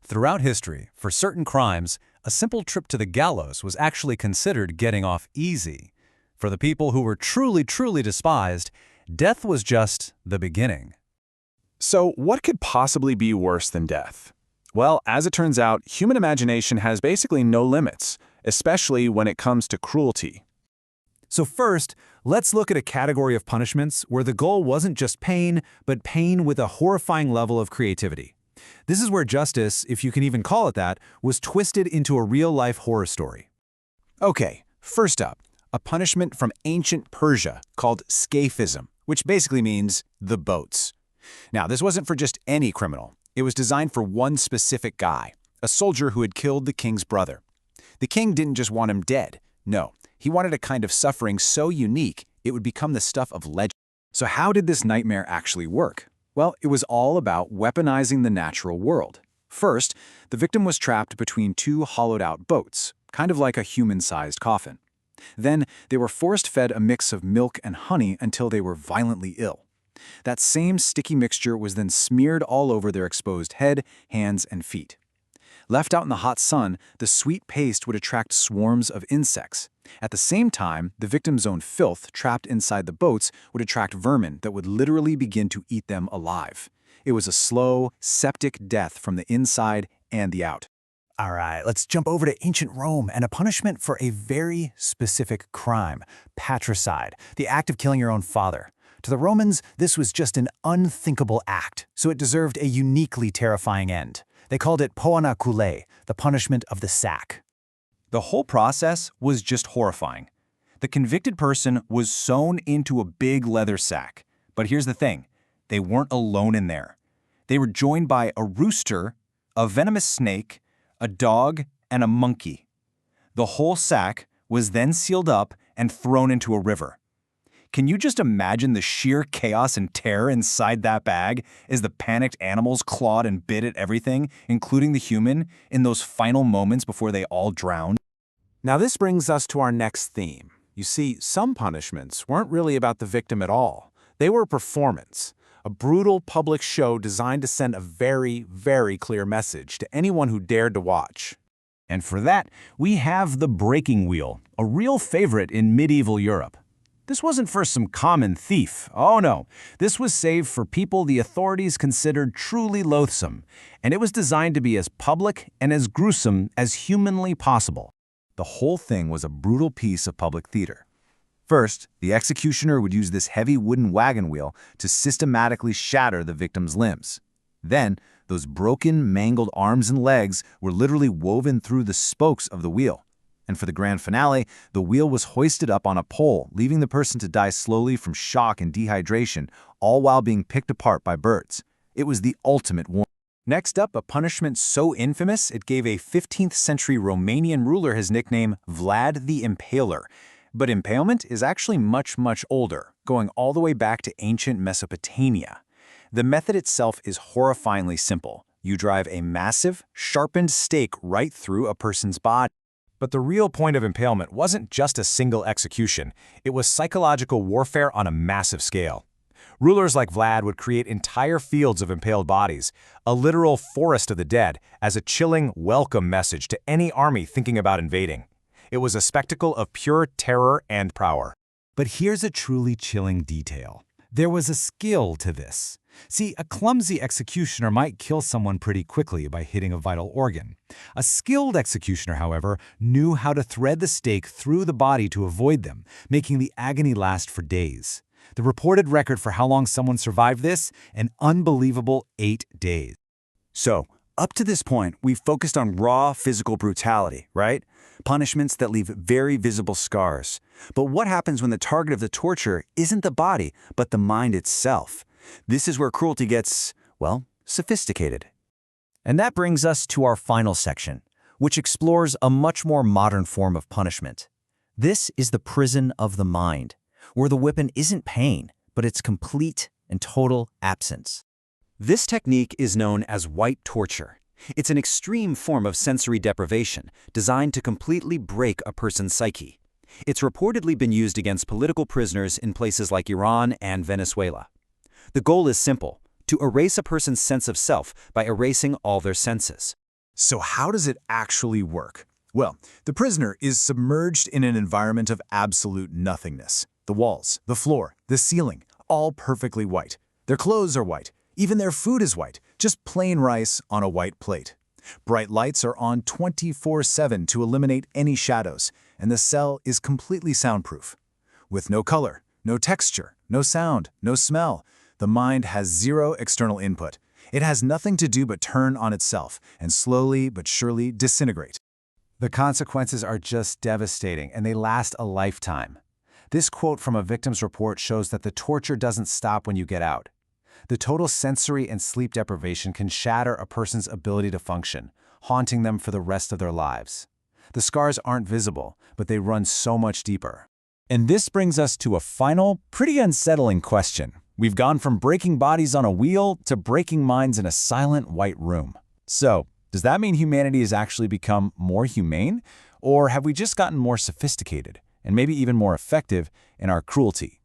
Throughout history, for certain crimes, a simple trip to the gallows was actually considered getting off easy. For the people who were truly, truly despised, death was just the beginning. So what could possibly be worse than death? Well, as it turns out, human imagination has basically no limits, especially when it comes to cruelty. So first, let's look at a category of punishments where the goal wasn't just pain, but pain with a horrifying level of creativity. This is where justice, if you can even call it that, was twisted into a real-life horror story. Okay, first up, a punishment from ancient Persia called scaphism, which basically means the boats. Now, this wasn't for just any criminal. It was designed for one specific guy, a soldier who had killed the king's brother. The king didn't just want him dead. No, he wanted a kind of suffering so unique it would become the stuff of legend. So how did this nightmare actually work? Well, it was all about weaponizing the natural world. First, the victim was trapped between two hollowed-out boats, kind of like a human-sized coffin. Then, they were force-fed a mix of milk and honey until they were violently ill. That same sticky mixture was then smeared all over their exposed head, hands, and feet. Left out in the hot sun, the sweet paste would attract swarms of insects. At the same time, the victim's own filth trapped inside the boats would attract vermin that would literally begin to eat them alive. It was a slow, septic death from the inside and the out. All right, let's jump over to ancient Rome and a punishment for a very specific crime, patricide, the act of killing your own father. To the Romans, this was just an unthinkable act, so it deserved a uniquely terrifying end. They called it poana koulé, the punishment of the sack. The whole process was just horrifying. The convicted person was sewn into a big leather sack. But here's the thing, they weren't alone in there. They were joined by a rooster, a venomous snake, a dog, and a monkey. The whole sack was then sealed up and thrown into a river. Can you just imagine the sheer chaos and terror inside that bag as the panicked animals clawed and bit at everything, including the human, in those final moments before they all drowned? Now this brings us to our next theme. You see, some punishments weren't really about the victim at all. They were a performance, a brutal public show designed to send a very, very clear message to anyone who dared to watch. And for that, we have the breaking wheel, a real favorite in medieval Europe. This wasn't for some common thief. Oh no, this was saved for people the authorities considered truly loathsome, and it was designed to be as public and as gruesome as humanly possible. The whole thing was a brutal piece of public theater. First, the executioner would use this heavy wooden wagon wheel to systematically shatter the victim's limbs. Then, those broken, mangled arms and legs were literally woven through the spokes of the wheel. And for the grand finale, the wheel was hoisted up on a pole, leaving the person to die slowly from shock and dehydration, all while being picked apart by birds. It was the ultimate warning. Next up, a punishment so infamous it gave a 15th century Romanian ruler his nickname Vlad the Impaler. But impalement is actually much, much older, going all the way back to ancient Mesopotamia. The method itself is horrifyingly simple. You drive a massive, sharpened stake right through a person's body. But the real point of impalement wasn't just a single execution. It was psychological warfare on a massive scale. Rulers like Vlad would create entire fields of impaled bodies, a literal forest of the dead, as a chilling welcome message to any army thinking about invading. It was a spectacle of pure terror and power. But here's a truly chilling detail. There was a skill to this. See, a clumsy executioner might kill someone pretty quickly by hitting a vital organ. A skilled executioner, however, knew how to thread the stake through the body to avoid them, making the agony last for days. The reported record for how long someone survived this? An unbelievable 8 days. So, up to this point, we've focused on raw physical brutality, right? Punishments that leave very visible scars. But what happens when the target of the torture isn't the body, but the mind itself? This is where cruelty gets, well, sophisticated. And that brings us to our final section, which explores a much more modern form of punishment. This is the prison of the mind, where the weapon isn't pain, but its complete and total absence. This technique is known as white torture. It's an extreme form of sensory deprivation designed to completely break a person's psyche. It's reportedly been used against political prisoners in places like Iran and Venezuela. The goal is simple: to erase a person's sense of self by erasing all their senses. So how does it actually work? Well, the prisoner is submerged in an environment of absolute nothingness. The walls, the floor, the ceiling, all perfectly white. Their clothes are white. Even their food is white, just plain rice on a white plate. Bright lights are on 24/7 to eliminate any shadows, and the cell is completely soundproof. With no color, no texture, no sound, no smell, the mind has zero external input. It has nothing to do but turn on itself and slowly but surely disintegrate. The consequences are just devastating, and they last a lifetime. This quote from a victim's report shows that the torture doesn't stop when you get out. The total sensory and sleep deprivation can shatter a person's ability to function, haunting them for the rest of their lives. The scars aren't visible, but they run so much deeper. And this brings us to a final, pretty unsettling question. We've gone from breaking bodies on a wheel to breaking minds in a silent white room. So, does that mean humanity has actually become more humane? Or have we just gotten more sophisticated, and maybe even more effective in our cruelty?